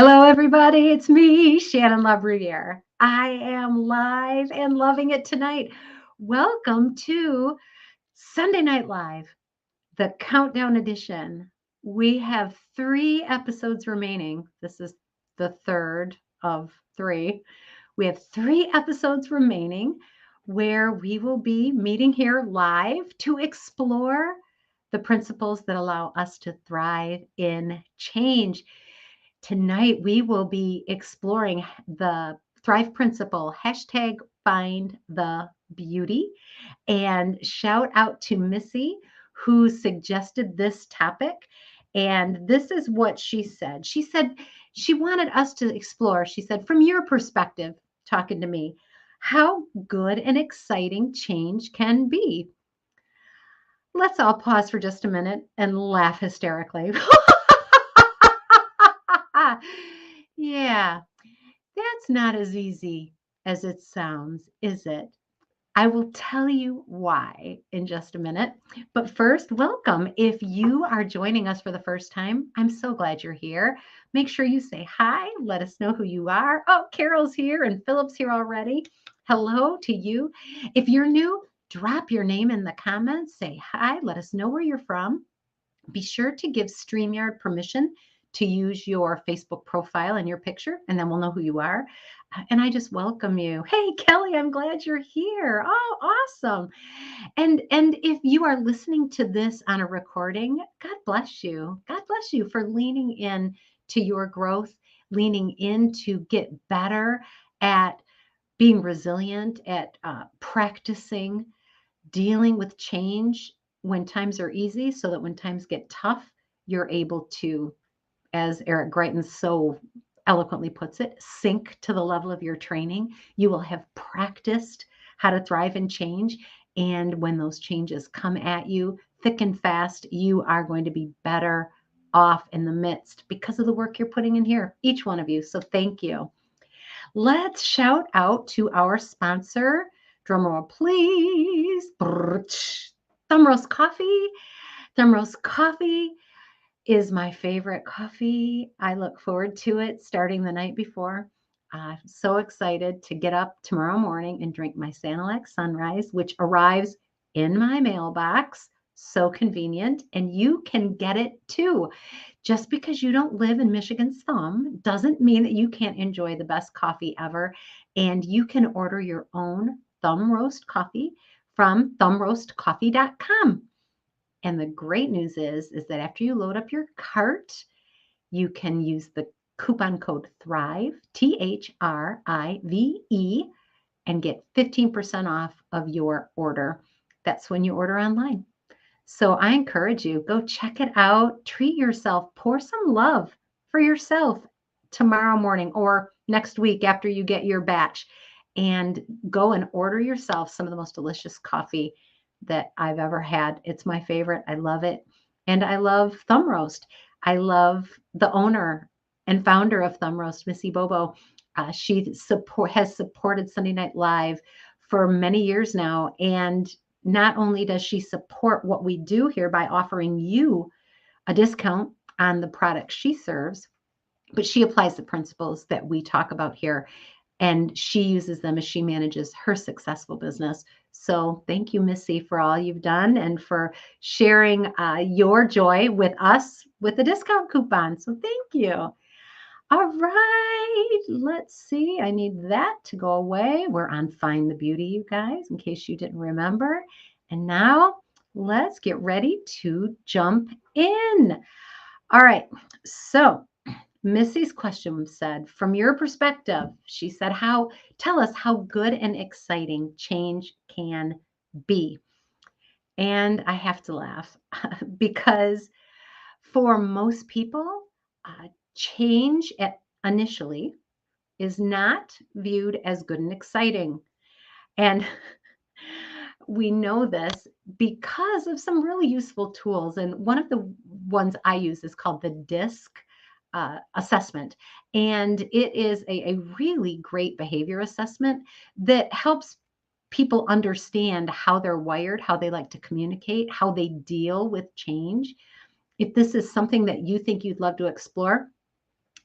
Hello, everybody. It's me, Shannon LaBruyere. I am live and loving it tonight. Welcome to Sunday Night Live, the countdown edition. We have 3 episodes remaining. This is the third of 3. We have 3 episodes remaining where we will be meeting here live to explore the principles that allow us to thrive in change. Tonight, we will be exploring the Thrive Principle, hashtag find the beauty. And shout out to Missy, who suggested this topic. And this is what she said. She said she wanted us to explore, she said, from your perspective, talking to me, how good and exciting change can be. Let's all pause for just a minute and laugh hysterically. Yeah, that's not as easy as it sounds, is it? I will tell you why in just a minute. But first, welcome. If you are joining us for the first time, I'm so glad you're here. Make sure you say hi. Let us know who you are. Oh, Carol's here and Philip's here already. Hello to you. If you're new, drop your name in the comments. Say hi. Let us know where you're from. Be sure to give StreamYard permission to use your Facebook profile and your picture, and then we'll know who you are. And I just welcome you. Hey, Kelly, I'm glad you're here. Oh, awesome. And if you are listening to this on a recording, God bless you. God bless you for leaning in to your growth, leaning in to get better at being resilient, at practicing dealing with change when times are easy so that when times get tough, you're able to, as Eric Greitens so eloquently puts it, sink to the level of your training. You will have practiced how to thrive in change. And when those changes come at you thick and fast, you are going to be better off in the midst because of the work you're putting in here, each one of you. So thank you. Let's shout out to our sponsor. Drumroll, please. Thumb Roast Coffee. Thumb Roast Coffee is my favorite coffee. I look forward to it starting the night before. I'm so excited to get up tomorrow morning and drink my Sanilac Sunrise, which arrives in my mailbox. So convenient. And you can get it too. Just because you don't live in Michigan's thumb doesn't mean that you can't enjoy the best coffee ever. And you can order your own thumb roast coffee from thumbroastcoffee.com. And the great news is that after you load up your cart, you can use the coupon code THRIVE, THRIVE, and get 15% off of your order. That's when you order online. So I encourage you, go check it out, treat yourself, pour some love for yourself tomorrow morning or next week after you get your batch, and go and order yourself some of the most delicious coffee that I've ever had. It's my favorite. I love it. And I love Thumb Roast. I love the owner and founder of Thumb Roast, Missy Bobo. Has supported Sunday Night Live for many years now. And not only does she support what we do here by offering you a discount on the products she serves, but she applies the principles that we talk about here and she uses them as she manages her successful business. So thank you, Missy, for all you've done and for sharing your joy with us with the discount coupon. So thank you. All right, let's see. I need that to go away. We're on Find the Beauty, you guys, in case you didn't remember. And now let's get ready to jump in. All right, so Missy's question said, from your perspective, she said, tell us how good and exciting change can be. And I have to laugh because for most people, change initially is not viewed as good and exciting. And we know this because of some really useful tools. And one of the ones I use is called the DISC assessment. And it is a really great behavior assessment that helps people understand how they're wired, how they like to communicate, how they deal with change. If this is something that you think you'd love to explore,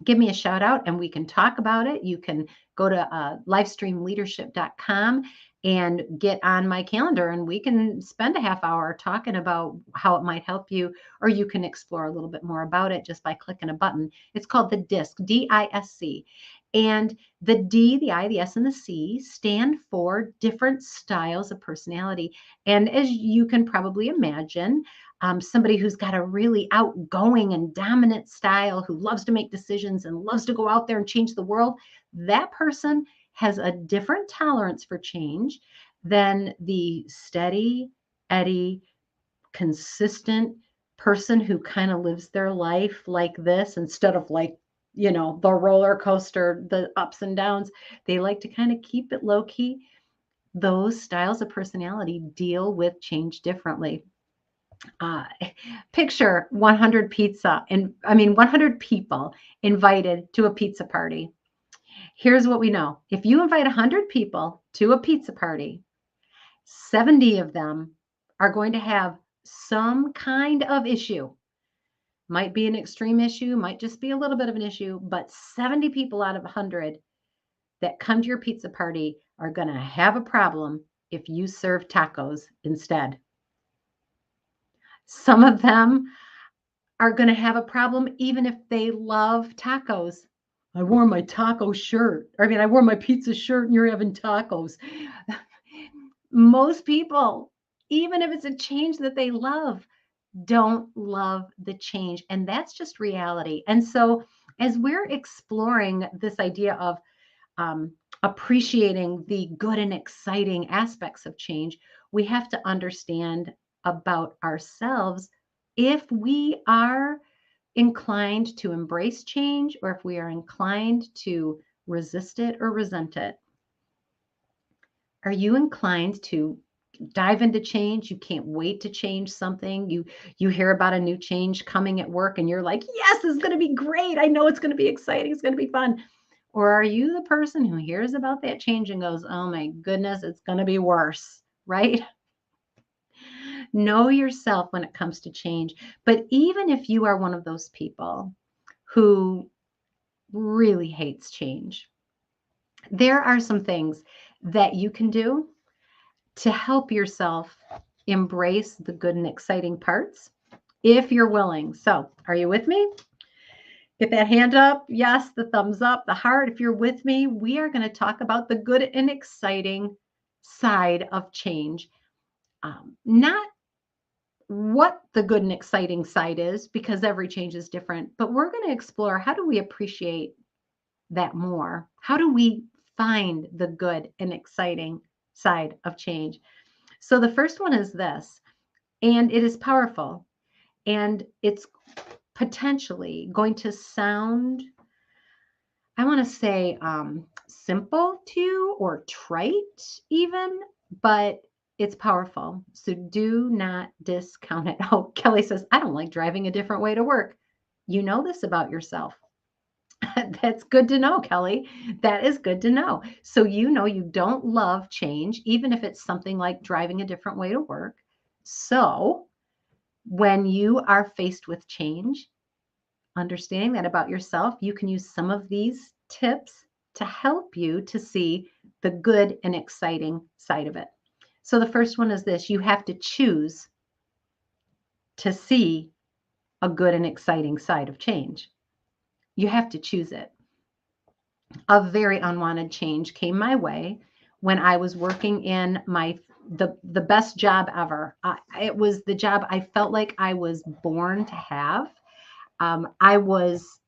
give me a shout out and we can talk about it. You can go to livestreamleadership.com and get on my calendar and we can spend a half hour talking about how it might help you, or you can explore a little bit more about it just by clicking a button. It's called the DISC, DISC. And the D, the I, the S, and the C stand for different styles of personality. And as you can probably imagine, somebody who's got a really outgoing and dominant style, who loves to make decisions and loves to go out there and change the world, that person has a different tolerance for change than the steady, Eddie, consistent person who kind of lives their life like this instead of like, the roller coaster, the ups and downs. They like to kind of keep it low key. Those styles of personality deal with change differently. uh, Picture 100 pizza and 100 people invited to a pizza party. Here's what we know. If you invite 100 people to a pizza party, 70 of them are going to have some kind of issue. Might be an extreme issue, might just be a little bit of an issue, but 70 people out of 100 that come to your pizza party are going to have a problem if you serve tacos instead. Some of them are going to have a problem even if they love tacos. I wore my taco shirt. I wore my pizza shirt and you're having tacos. Most people, even if it's a change that they love, don't love the change. And that's just reality. And so, as we're exploring this idea of um, appreciating the good and exciting aspects of change, we have to understand about ourselves if we are inclined to embrace change or if we are inclined to resist it or resent it. Are you inclined to dive into change? You can't wait to change something. You hear about a new change coming at work and you're like, "Yes, this is going to be great. I know it's going to be exciting. It's going to be fun." Or are you the person who hears about that change and goes, "Oh my goodness, it's going to be worse," right? Know yourself when it comes to change. But even if you are one of those people who really hates change, there are some things that you can do to help yourself embrace the good and exciting parts if you're willing. So, are you with me? Get that hand up. Yes, the thumbs up, the heart. If you're with me, we are going to talk about the good and exciting side of change. Not what the good and exciting side is, because every change is different, but we're going to explore how do we appreciate that more? How do we find the good and exciting side of change? So the first one is this, and it is powerful, and it's potentially going to sound, I want to say, simple to you or trite even, but it's powerful. So do not discount it. Oh, Kelly says, I don't like driving a different way to work. You know this about yourself. That's good to know, Kelly. That is good to know. So you don't love change, even if it's something like driving a different way to work. So when you are faced with change, understanding that about yourself, you can use some of these tips to help you to see the good and exciting side of it. So the first one is this: you have to choose to see a good and exciting side of change. You have to choose it. A very unwanted change came my way when I was working in the best job ever. It was the job I felt like I was born to have. I was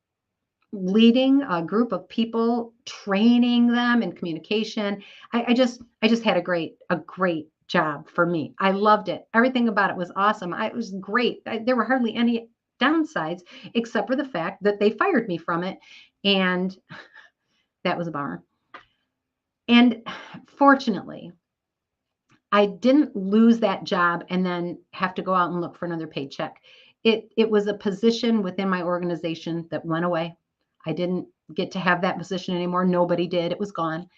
leading a group of people, training them in communication. I just had a great job for me. I loved it. Everything about it was awesome. It was great. There were hardly any downsides except for the fact that they fired me from it, and that was a bummer. And fortunately, I didn't lose that job and then have to go out and look for another paycheck. It was a position within my organization that went away. I didn't get to have that position anymore. Nobody did. It was gone.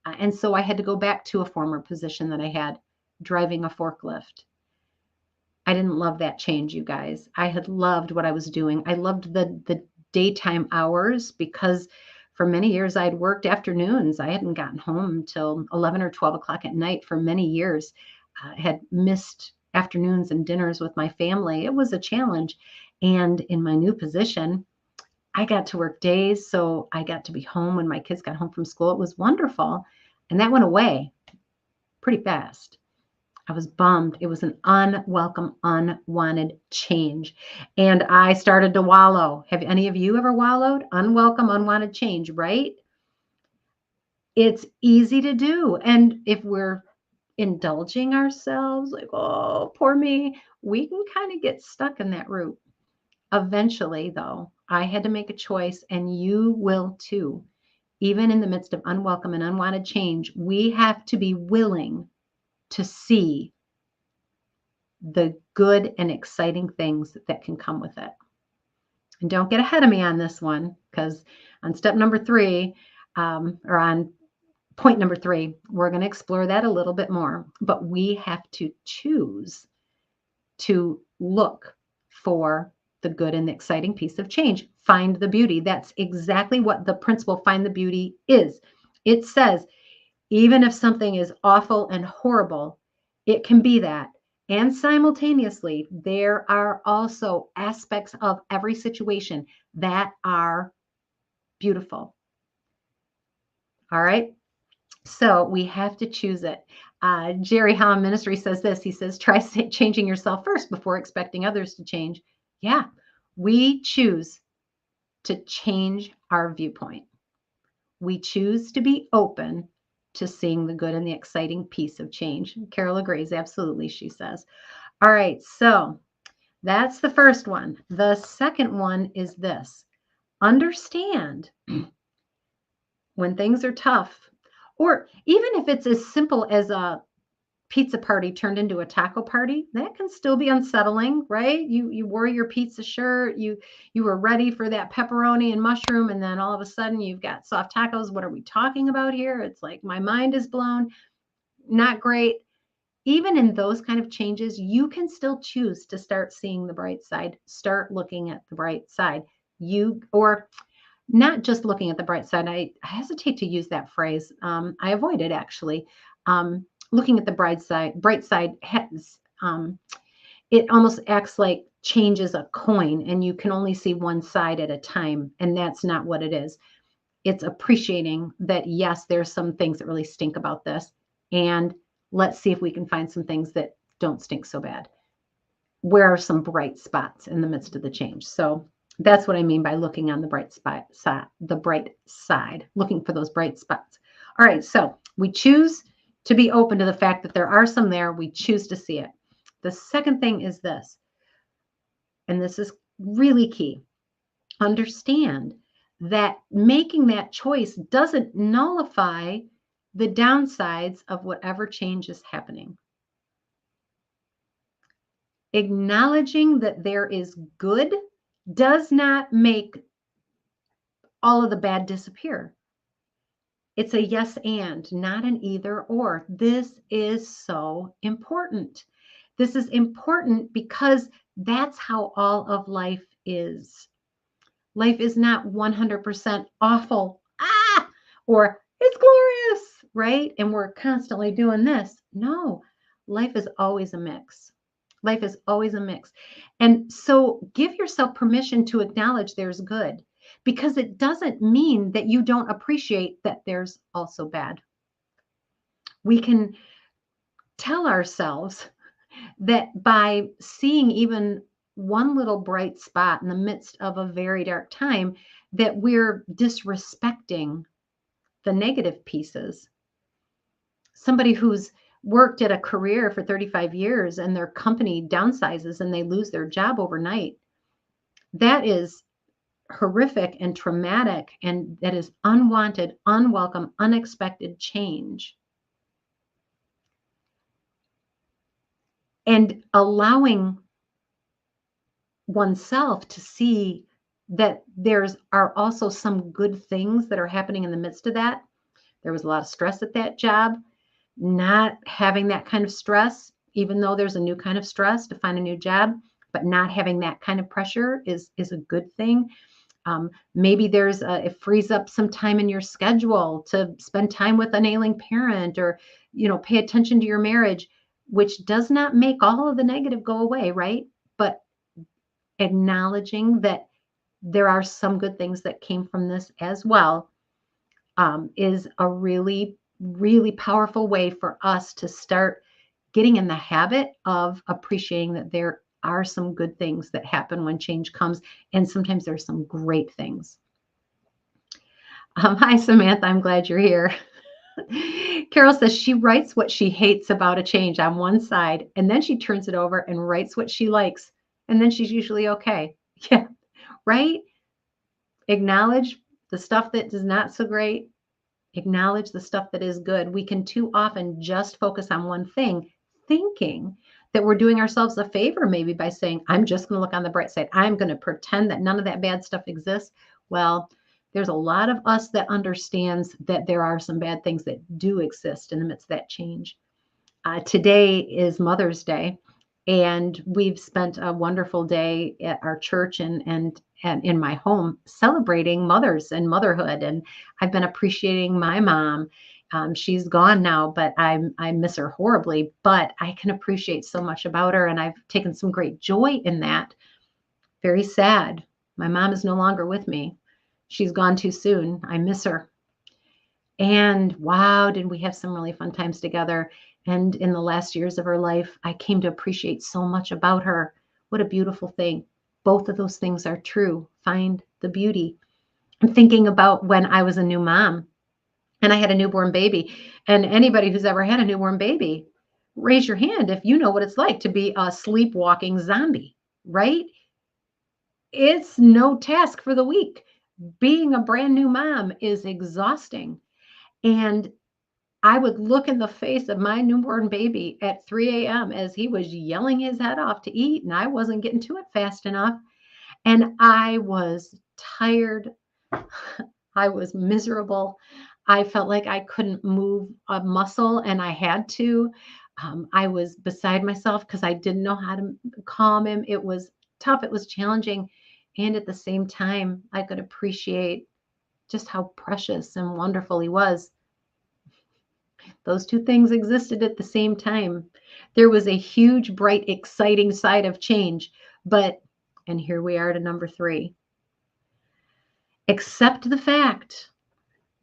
And so I had to go back to a former position that I had, driving a forklift. I didn't love that change, you guys. I had loved what I was doing. I loved the daytime hours because for many years I'd worked afternoons. I hadn't gotten home till 11 or 12 o'clock at night for many years. I had missed afternoons and dinners with my family. It was a challenge. And in my new position, I got to work days, so I got to be home when my kids got home from school. It was wonderful. And that went away pretty fast. I was bummed. It was an unwelcome, unwanted change. And I started to wallow. Have any of you ever wallowed? Unwelcome, unwanted change, right? It's easy to do. And if we're indulging ourselves, like, oh, poor me, we can kind of get stuck in that route. Eventually, though, I had to make a choice, and you will too. Even in the midst of unwelcome and unwanted change, we have to be willing to see the good and exciting things that can come with it. And don't get ahead of me on this one, because on step number 3, or on point number 3, we're going to explore that a little bit more. But we have to choose to look for the good and the exciting piece of change. Find the beauty. That's exactly what the principle find the beauty is. It says, even if something is awful and horrible, it can be that. And simultaneously, there are also aspects of every situation that are beautiful. All right. So we have to choose it. Jerry Hallam Ministry says this. He says, try changing yourself first before expecting others to change. Yeah, we choose to change our viewpoint. We choose to be open to seeing the good and the exciting piece of change. Carol agrees. Absolutely, she says. All right, so that's the first one. The second one is this. Understand when things are tough, or even if it's as simple as a pizza party turned into a taco party, that can still be unsettling, right? You wore your pizza shirt, you were ready for that pepperoni and mushroom, and then all of a sudden you've got soft tacos. What are we talking about here? It's like my mind is blown. Not great. Even in those kind of changes, you can still choose to start seeing the bright side, start looking at the bright side. Or not just looking at the bright side. I hesitate to use that phrase. I avoid it actually. Looking at the bright side has, it almost acts like change is a coin and you can only see one side at a time. And that's not what it is. It's appreciating that, yes, there's some things that really stink about this. And let's see if we can find some things that don't stink so bad. Where are some bright spots in the midst of the change? So that's what I mean by looking on the bright side, looking for those bright spots. All right, so we choose to be open to the fact that there are some there. We choose to see it. The second thing is this, and this is really key. Understand that making that choice doesn't nullify the downsides of whatever change is happening. Acknowledging that there is good does not make all of the bad disappear. It's a yes and, not an either or. This is so important. This is important because that's how all of life is. Life is not 100% awful, or it's glorious, right? And we're constantly doing this. No, life is always a mix. Life is always a mix. And so give yourself permission to acknowledge there's good, because it doesn't mean that you don't appreciate that there's also bad. We can tell ourselves that by seeing even one little bright spot in the midst of a very dark time, that we're disrespecting the negative pieces. Somebody who's worked at a career for 35 years and their company downsizes and they lose their job overnight, that is horrific and traumatic, and that is unwanted, unwelcome, unexpected change. And allowing oneself to see that are also some good things that are happening in the midst of that. There was a lot of stress at that job. Not having that kind of stress, even though there's a new kind of stress to find a new job, but not having that kind of pressure is a good thing. Maybe it frees up some time in your schedule to spend time with an ailing parent, or, pay attention to your marriage, which does not make all of the negative go away, right? But acknowledging that there are some good things that came from this as well, is a really, really powerful way for us to start getting in the habit of appreciating that there are some good things that happen when change comes. And sometimes there's some great things. Hi, Samantha. I'm glad you're here. Carol says she writes what she hates about a change on one side, and then she turns it over and writes what she likes. And then she's usually okay. Yeah, right? Acknowledge the stuff that is not so great. Acknowledge the stuff that is good. We can too often just focus on one thing, thinking that we're doing ourselves a favor, maybe by saying, I'm just going to look on the bright side. I'm going to pretend that none of that bad stuff exists. Well, there's a lot of us that understands that there are some bad things that do exist in the midst of that change. Today is Mother's Day, and we've spent a wonderful day at our church and in my home celebrating mothers and motherhood. And I've been appreciating my mom. She's gone now, but I miss her horribly. But I can appreciate so much about her, and I've taken some great joy in that. Very sad. My mom is no longer with me. She's gone too soon. I miss her. And wow, did we have some really fun times together. And in the last years of her life, I came to appreciate so much about her. What a beautiful thing. Both of those things are true. Find the beauty. I'm thinking about when I was a new mom and I had a newborn baby. And anybody who's ever had a newborn baby, raise your hand if you know what it's like to be a sleepwalking zombie, right? It's no task for the weak. Being a brand new mom is exhausting. And I would look in the face of my newborn baby at 3 a.m. as he was yelling his head off to eat, and I wasn't getting to it fast enough. And I was tired. I was miserable. I felt like I couldn't move a muscle, and I had to. I was beside myself because I didn't know how to calm him. It was tough. It was challenging. And at the same time, I could appreciate just how precious and wonderful he was. Those two things existed at the same time. There was a huge, bright, exciting side of change. And here we are to number 3. Accept the fact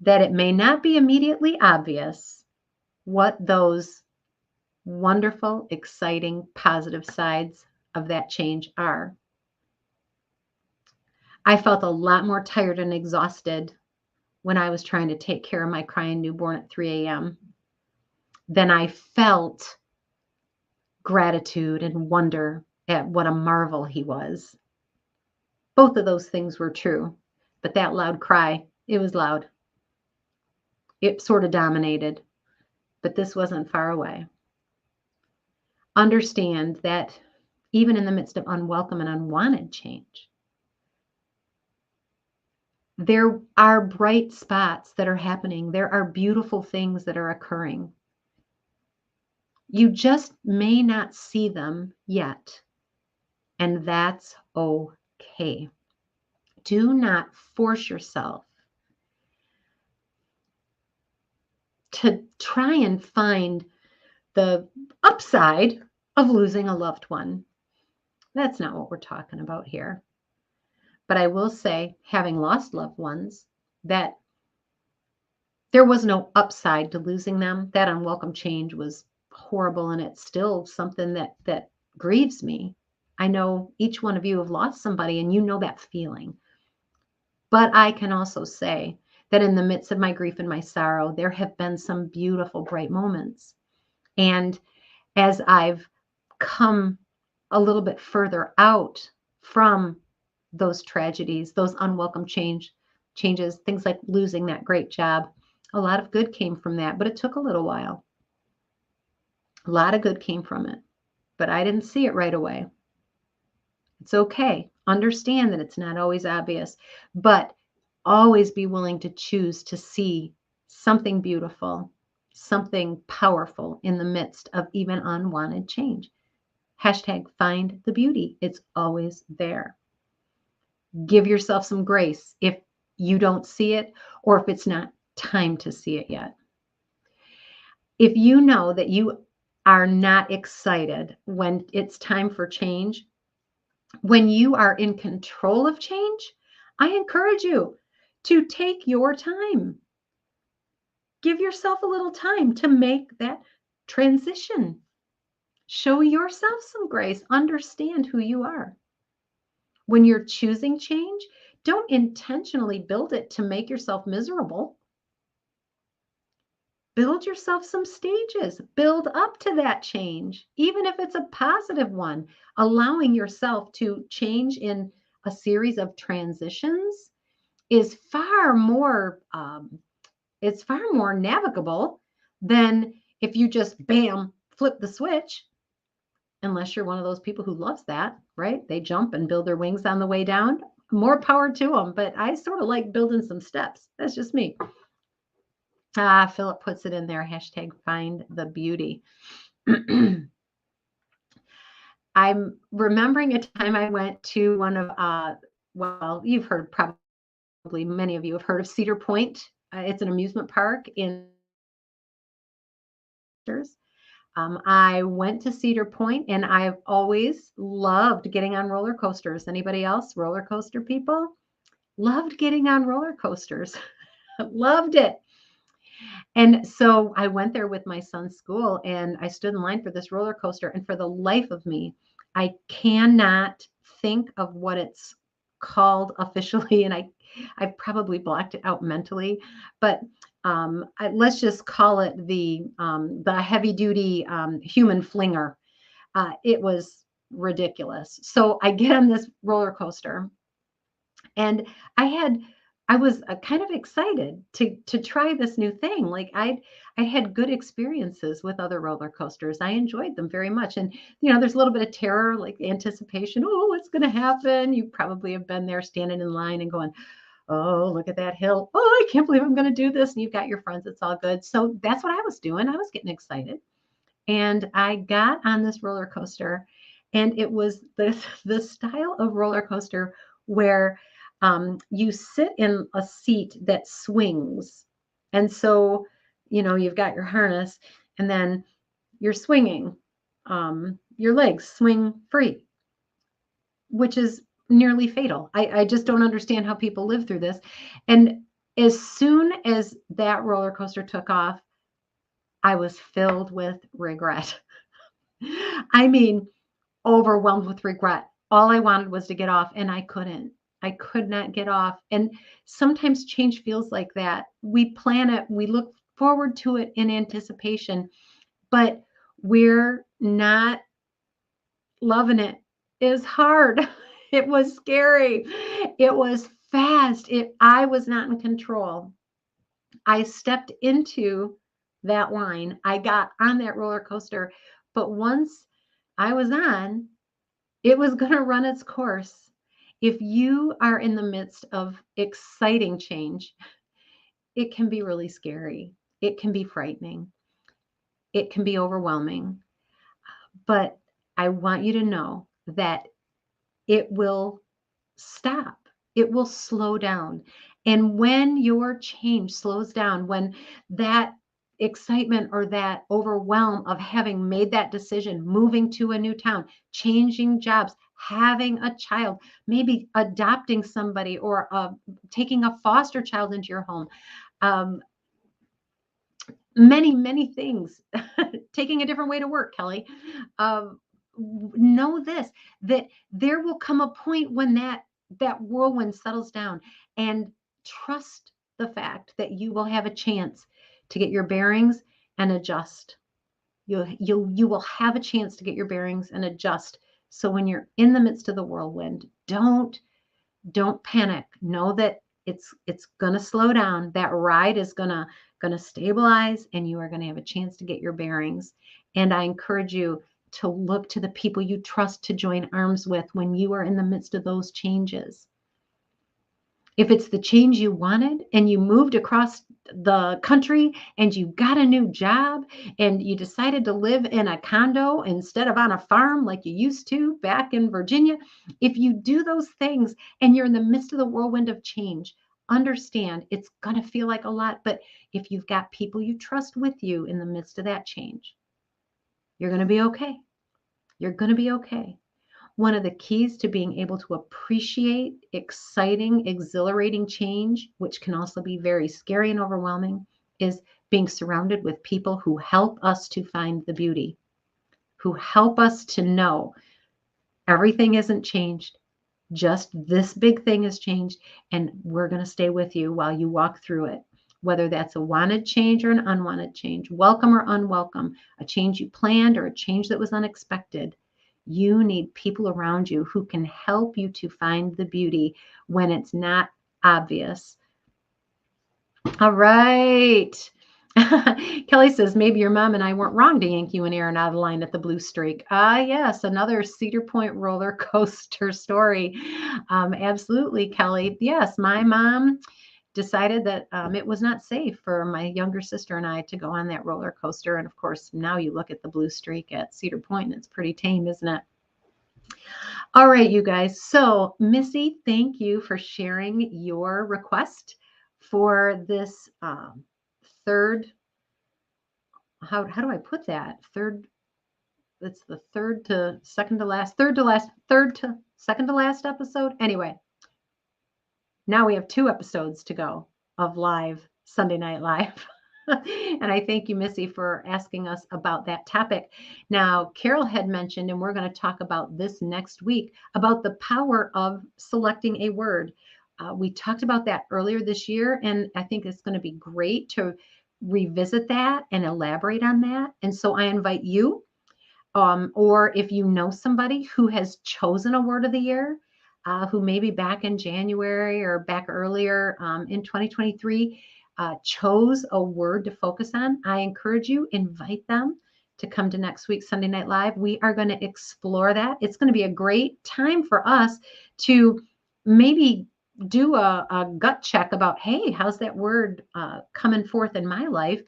that it may not be immediately obvious what those wonderful, exciting, positive sides of that change are. I felt a lot more tired and exhausted when I was trying to take care of my crying newborn at 3 a.m. than I felt gratitude and wonder at what a marvel he was. Both of those things were true, but that loud cry, it was loud. It sort of dominated, but this wasn't far away. Understand that even in the midst of unwelcome and unwanted change, there are bright spots that are happening. There are beautiful things that are occurring. You just may not see them yet, and that's okay. Do not force yourself to try and find the upside of losing a loved one. That's not what we're talking about here. But I will say, having lost loved ones, that there was no upside to losing them. That unwelcome change was horrible, and it's still something that grieves me. I know each one of you have lost somebody, and you know that feeling. But I can also say that in the midst of my grief and my sorrow, there have been some beautiful, bright moments. And as I've come a little bit further out from those tragedies, those unwelcome changes, things like losing that great job, a lot of good came from that, but it took a little while. A lot of good came from it, but I didn't see it right away. It's okay. Understand that it's not always obvious, but always be willing to choose to see something beautiful, something powerful in the midst of even unwanted change. Hashtag find the beauty. It's always there. Give yourself some grace if you don't see it or if it's not time to see it yet. If you know that you are not excited when it's time for change, when you are in control of change, I encourage you to take your time. Give yourself a little time to make that transition. Show yourself some grace. Understand who you are. When you're choosing change, don't intentionally build it to make yourself miserable. Build yourself some stages. Build up to that change, even if it's a positive one. Allowing yourself to change in a series of transitions is far more it's far more navigable than if you just bam flip the switch, unless you're one of those people who loves that, right? They jump and build their wings on the way down. More power to them, but I sort of like building some steps. That's just me. Philip puts it in there, hashtag find the beauty. I'm remembering a time I went to one of, well, you've heard, probably many of you have heard of Cedar Point. It's an amusement park in I went to Cedar Point and I've always loved getting on roller coasters. Anybody else? Roller coaster people? Loved getting on roller coasters. Loved it. And so I went there with my son's school and I stood in line for this roller coaster. And for the life of me, I cannot think of what it's called officially. And I probably blocked it out mentally, but let's just call it the heavy duty human flinger. It was ridiculous. So I get on this roller coaster and I was kind of excited to try this new thing. Like I had good experiences with other roller coasters. I enjoyed them very much. And there's a little bit of terror, like anticipation. Oh, what's going to happen? You probably have been there standing in line and going, oh, look at that hill. Oh, I can't believe I'm going to do this. And you've got your friends. It's all good. So that's what I was doing. I was getting excited. And I got on this roller coaster, and it was the style of roller coaster where you sit in a seat that swings. And so, you've got your harness, and then you're swinging. Your legs swing free, which is nearly fatal. I just don't understand how people live through this. And as soon as that roller coaster took off, I was filled with regret. I mean, overwhelmed with regret. All I wanted was to get off, and I couldn't. I could not get off. And sometimes change feels like that. We plan it, we look forward to it in anticipation, but we're not loving it. It's hard. It was scary. It was fast. I was not in control. I stepped into that line. I got on that roller coaster, but once I was on, it was going to run its course. If you are in the midst of exciting change, it can be really scary. It can be frightening. It can be overwhelming. But I want you to know that it will stop. It will slow down. And when your change slows down, when that excitement or that overwhelm of having made that decision, moving to a new town, changing jobs, having a child, maybe adopting somebody or taking a foster child into your home, um, many, many things, taking a different way to work, Kelly. Know this, that there will come a point when that whirlwind settles down, and trust the fact that you will have a chance to get your bearings and adjust. You will have a chance to get your bearings and adjust. So when you're in the midst of the whirlwind, don't panic. Know that it's gonna slow down. That ride is gonna stabilize, and you are gonna have a chance to get your bearings. And I encourage you to look to the people you trust to join arms with when you are in the midst of those changes. If it's the change you wanted and you moved across the country and you got a new job and you decided to live in a condo instead of on a farm like you used to back in Virginia, if you do those things and you're in the midst of the whirlwind of change, understand it's going to feel like a lot. But if you've got people you trust with you in the midst of that change, you're going to be okay. You're going to be okay. One of the keys to being able to appreciate exciting, exhilarating change, which can also be very scary and overwhelming, is being surrounded with people who help us to find the beauty, who help us to know everything isn't changed. Just this big thing has changed, and we're going to stay with you while you walk through it. Whether that's a wanted change or an unwanted change, welcome or unwelcome, a change you planned or a change that was unexpected. You need people around you who can help you to find the beauty when it's not obvious. All right. Kelly says, maybe your mom and I weren't wrong to yank you and Aaron out of line at the Blue Streak. Yes, another Cedar Point roller coaster story. Absolutely, Kelly. Yes, my mom decided that it was not safe for my younger sister and I to go on that roller coaster. And of course, now you look at the Blue Streak at Cedar Point and it's pretty tame, isn't it? All right, you guys. So, Missy, thank you for sharing your request for this third. How do I put that? Third. It's the third to second to last, third to second to last episode. Anyway, now we have 2 episodes to go of live Sunday Night Live. And I thank you, Missy, for asking us about that topic. Now, Carol had mentioned, and we're going to talk about this next week, about the power of selecting a word. We talked about that earlier this year, and I think it's going to be great to revisit that and elaborate on that. And so I invite you, or if you know somebody who has chosen a word of the year, who maybe back in January or back earlier in 2023 chose a word to focus on, I encourage you, invite them to come to next week's Sunday Night Live. We are going to explore that. It's going to be a great time for us to maybe do a gut check about, hey, how's that word coming forth in my life?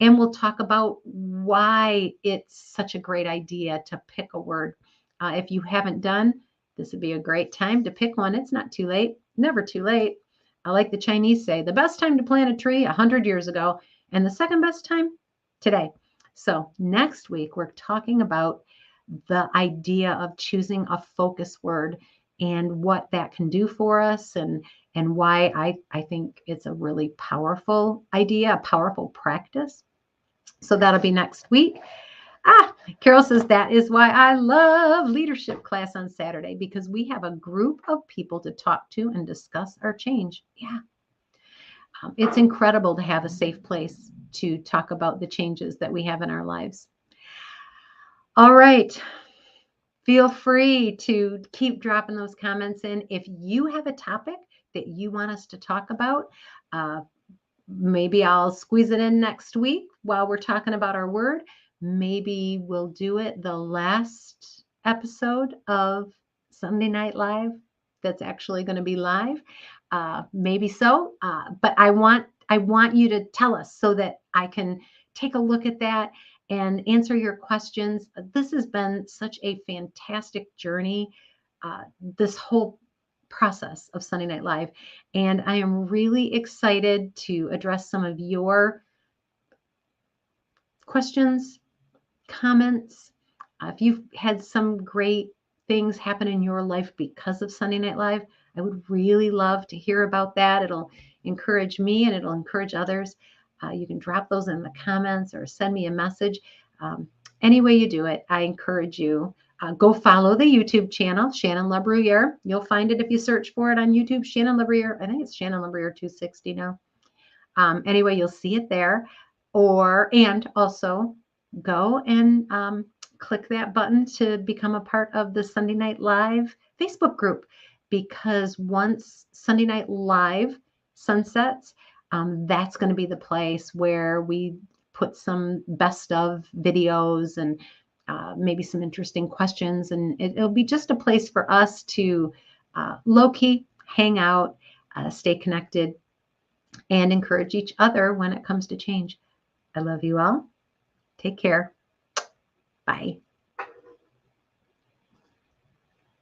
And we'll talk about why it's such a great idea to pick a word. If you haven't done, this would be a great time to pick one. It's not too late, never too late. I like the Chinese say, the best time to plant a tree 100 years ago, and the second best time today. So next week, we're talking about the idea of choosing a focus word and what that can do for us, and why I think it's a really powerful idea, a powerful practice. So that'll be next week. Carol says, that is why I love leadership class on Saturday, because we have a group of people to talk to and discuss our change. Yeah. It's incredible to have a safe place to talk about the changes that we have in our lives. All right. Feel free to keep dropping those comments in. If you have a topic that you want us to talk about, maybe I'll squeeze it in next week while we're talking about our word. Maybe we'll do it the last episode of Sunday Night Live that's actually going to be live. Maybe so. But I want you to tell us so that I can take a look at that and answer your questions. This has been such a fantastic journey, this whole process of Sunday Night Live. And I am really excited to address some of your questions, comments. If you've had some great things happen in your life because of Sunday Night Live, I would really love to hear about that. It'll encourage me and it'll encourage others. You can drop those in the comments or send me a message. Any way you do it, I encourage you. Go follow the YouTube channel, Shannon LaBruyere. You'll find it if you search for it on YouTube, Shannon LaBruyere. I think it's Shannon LaBruyere 260 now. Anyway, you'll see it there. And also go and click that button to become a part of the Sunday Night Live Facebook group, because once Sunday Night Live sunsets, that's going to be the place where we put some best of videos and maybe some interesting questions. And it'll be just a place for us to low-key hang out, stay connected. and encourage each other when it comes to change. I love you all. Take care. Bye.